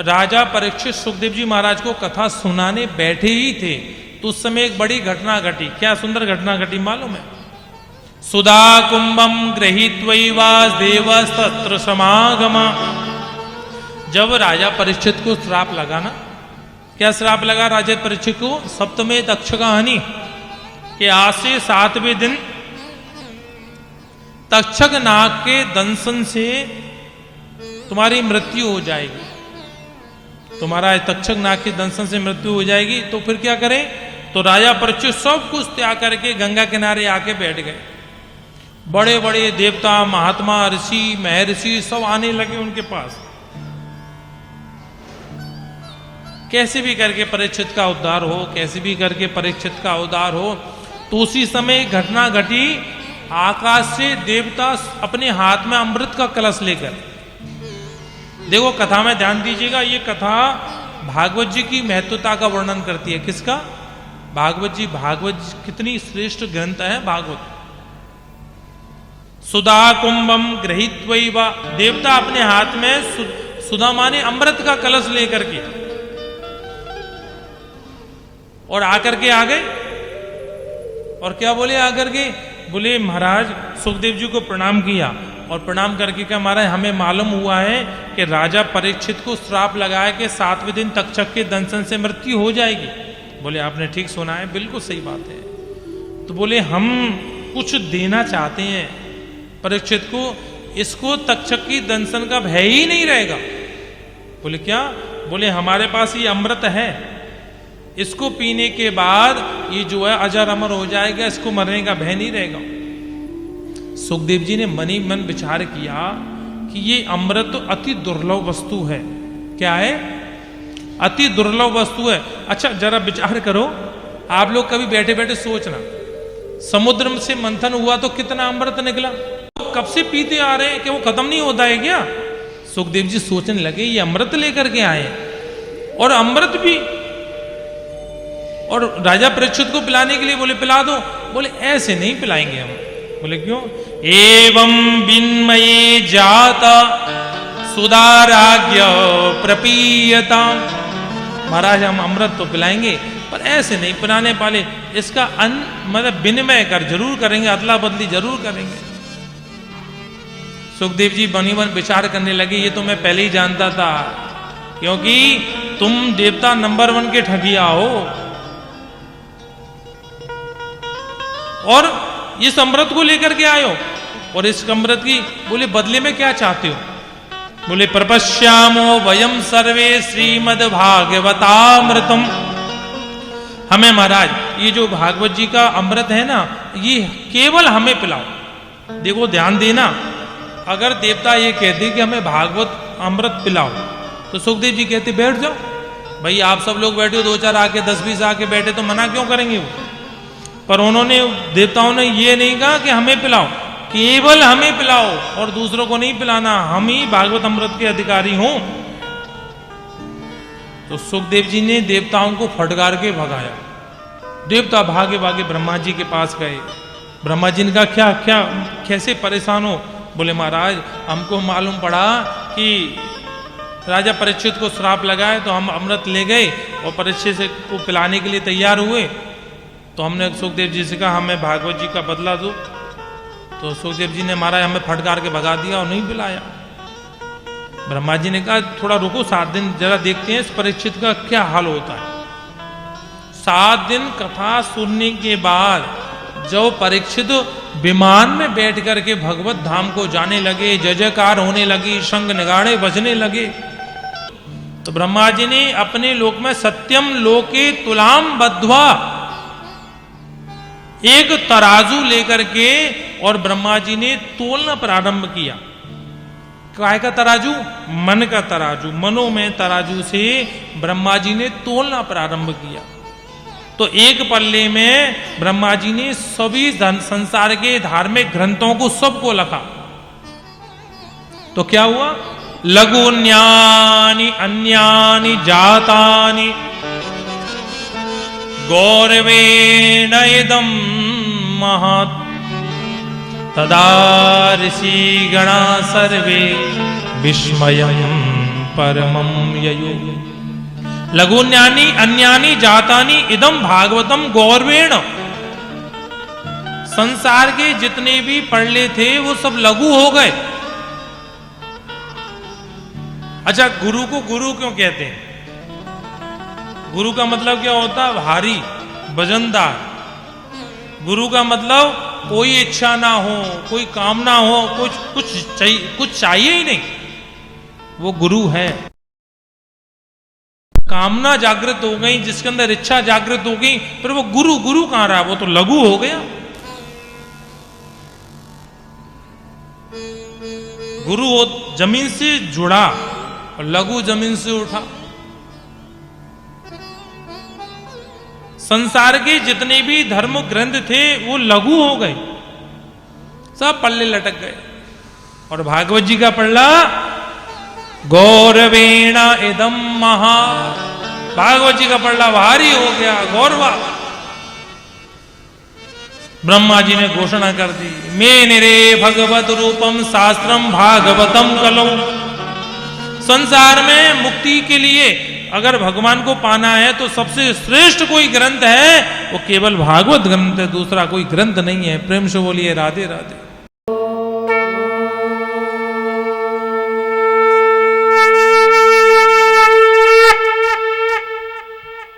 राजा परीक्षित सुखदेव जी महाराज को कथा सुनाने बैठे ही थे तो उस समय एक बड़ी घटना घटी। क्या सुंदर घटना घटी मालूम है? सुधा कुंभम गृहीत्वैवास देवस्तत्र समागमा। जब राजा परीक्षित को श्राप लगा ना, क्या श्राप लगा राजा परीक्षित को? सप्तमे तक्षक हानि कि आज से 7वें दिन तक्षक नाग के दंशन से तुम्हारी मृत्यु हो जाएगी। तुम्हारा तक्षक नाग के दंशन से मृत्यु हो जाएगी। तो फिर क्या करें? तो राजा परीक्षित सब कुछ त्याग करके गंगा किनारे आके बैठ गए। बड़े बड़े देवता, महात्मा, ऋषि, महर्षि सब आने लगे उनके पास, कैसे भी करके परीक्षित का उद्धार हो, कैसे भी करके परीक्षित का उद्धार हो। तो उसी समय घटना घटी, आकाश से देवता अपने हाथ में अमृत का कलश लेकर, देखो कथा में ध्यान दीजिएगा, ये कथा भागवत जी की महत्वता का वर्णन करती है। किसका? भागवत जी। भागवत कितनी श्रेष्ठ ग्रंथ है भागवत। सुधा कुंभम गृहीत्वैवा, देवता अपने हाथ में सुधा माने अमृत का कलश लेकर के और आकर के आ गए। और क्या बोले आकर के? बोले महाराज सुखदेव जी को प्रणाम किया और प्रणाम करके क्या महाराज हमें मालूम हुआ है कि राजा परीक्षित को श्राप लगाया कि 7वें दिन तक्षक के दंशन से मृत्यु हो जाएगी। बोले आपने ठीक सुना है, बिल्कुल सही बात है। तो बोले हम कुछ देना चाहते हैं परीक्षित को, इसको तक्षक की दंशन का भय ही नहीं रहेगा। बोले क्या? बोले हमारे पास ये अमृत है, इसको पीने के बाद ये जो है अजर अमर हो जाएगा, इसको मरने का भय नहीं रहेगा। सुखदेव जी ने मन ही मन विचार किया कि ये अमृत तो अति दुर्लभ वस्तु है। क्या है? अति दुर्लभ वस्तु है। अच्छा जरा विचार करो, आप लोग कभी बैठे बैठे सोचना, समुद्र से मंथन हुआ तो कितना अमृत निकला, कब से पीते आ रहे हैं कि वो खत्म नहीं होता है क्या? सुखदेव जी सोचने लगे ये अमृत लेकर के आए और अमृत भी, और राजा परीक्षित को पिलाने के लिए बोले पिला दो। बोले ऐसे नहीं पिलाएंगे हम। बोले क्यों? एवं विन्मये जाता सुधाराज्ञ प्रपीयता। महाराज हम अमृत तो पिलाएंगे पर ऐसे नहीं पिलाने पाले, इसका मतलब विनिमय कर जरूर करेंगे, अदला बदली जरूर करेंगे। सुखदेव जी बनी मन विचार करने लगे, ये तो मैं पहले ही जानता था, क्योंकि तुम देवता नंबर 1 के ठगिया हो और इस अमृत को लेकर के आयो और इस अमृत की बोले बदले में क्या चाहते हो? बोले प्रपश्यामो वयम सर्वे श्रीमद् भागवतामृतम। हमें महाराज ये जो भागवत जी का अमृत है ना, ये केवल हमें पिलाओ। देखो ध्यान देना, अगर देवता ये कहते कि हमें भागवत अमृत पिलाओ तो सुखदेव जी कहते बैठ जाओ। भाई आप सब लोग बैठे, 2-4 आके 10-20 आके बैठे तो मना क्यों करेंगे वो? पर उन्होंने, देवताओं ने ये नहीं कहा कि हमें पिलाओ, केवल हमें पिलाओ और दूसरों को नहीं पिलाना, हम ही भागवत अमृत के अधिकारी हों। तो सुखदेव जी ने देवताओं को फटकार के भगाया। देवता भागे भागे ब्रह्मा जी के पास गए। ब्रह्मा जी ने कहा क्या क्या कैसे परेशान हो? बोले महाराज हमको मालूम पड़ा कि राजा परीक्षित को श्राप लगाए तो हम अमृत ले गए और परीक्षित को पिलाने के लिए तैयार हुए, तो हमने सुखदेव जी से कहा हमें भागवत जी का बदला दो। तो सुखदेव जी ने महाराज हमें फटकार के भगा दिया और नहीं पिलाया। ब्रह्मा जी ने कहा थोड़ा रुको, 7 दिन जरा देखते हैं इस परीक्षित का क्या हाल होता है। 7 दिन कथा सुनने के बाद जब परीक्षित विमान में बैठ करके भगवत धाम को जाने लगे, जय जयकार होने लगी, शंख नगाड़े बजने लगे, तो ब्रह्मा जी ने अपने लोक में सत्यम लोके तुलाम बद्ध्वा एक तराजू लेकर के और ब्रह्मा जी ने तोलना प्रारंभ किया। काय का तराजू? मन का तराजू। मनो में तराजू से ब्रह्मा जी ने तोलना प्रारंभ किया। तो एक पल्ले में ब्रह्मा जी ने सभी संसार के धार्मिक ग्रंथों को सबको लिखा। तो क्या हुआ? लघुन्यानि अन्यानि जातानि गौरवेण इदं महत् तदा ऋषिगणा सर्वे विस्मयं परमं ययु। लघुन्यानि अन्यानि जातानि इदं भागवतम गौरवेण। संसार के जितने भी पढ़ले थे वो सब लघु हो गए। अच्छा, गुरु को गुरु क्यों कहते हैं? गुरु का मतलब क्या होता है? भारी, वजनदार। गुरु का मतलब कोई इच्छा ना हो, कोई कामना हो, कुछ चाहिए ही नहीं, वो गुरु है। कामना जागृत हो गई, जिसके अंदर इच्छा जागृत हो गई, फिर वो गुरु गुरु कहां रहा? वो तो लघु हो गया। गुरु जमीन से जुड़ा और लघु जमीन से उठा। संसार के जितने भी धर्म ग्रंथ थे वो लघु हो गए, सब पल्ले लटक गए। और भागवत जी का पल्ला गौरवेण इदम महा। भागवत जी का पल्ला भारी हो गया, गौरवा। ब्रह्मा जी ने घोषणा कर दी, मे निरे भगवत रूपम शास्त्रम भागवतम कलौ। संसार में मुक्ति के लिए अगर भगवान को पाना है तो सबसे श्रेष्ठ कोई ग्रंथ है वो केवल भागवत ग्रंथ है, दूसरा कोई ग्रंथ नहीं है। प्रेम से बोलिए राधे राधे।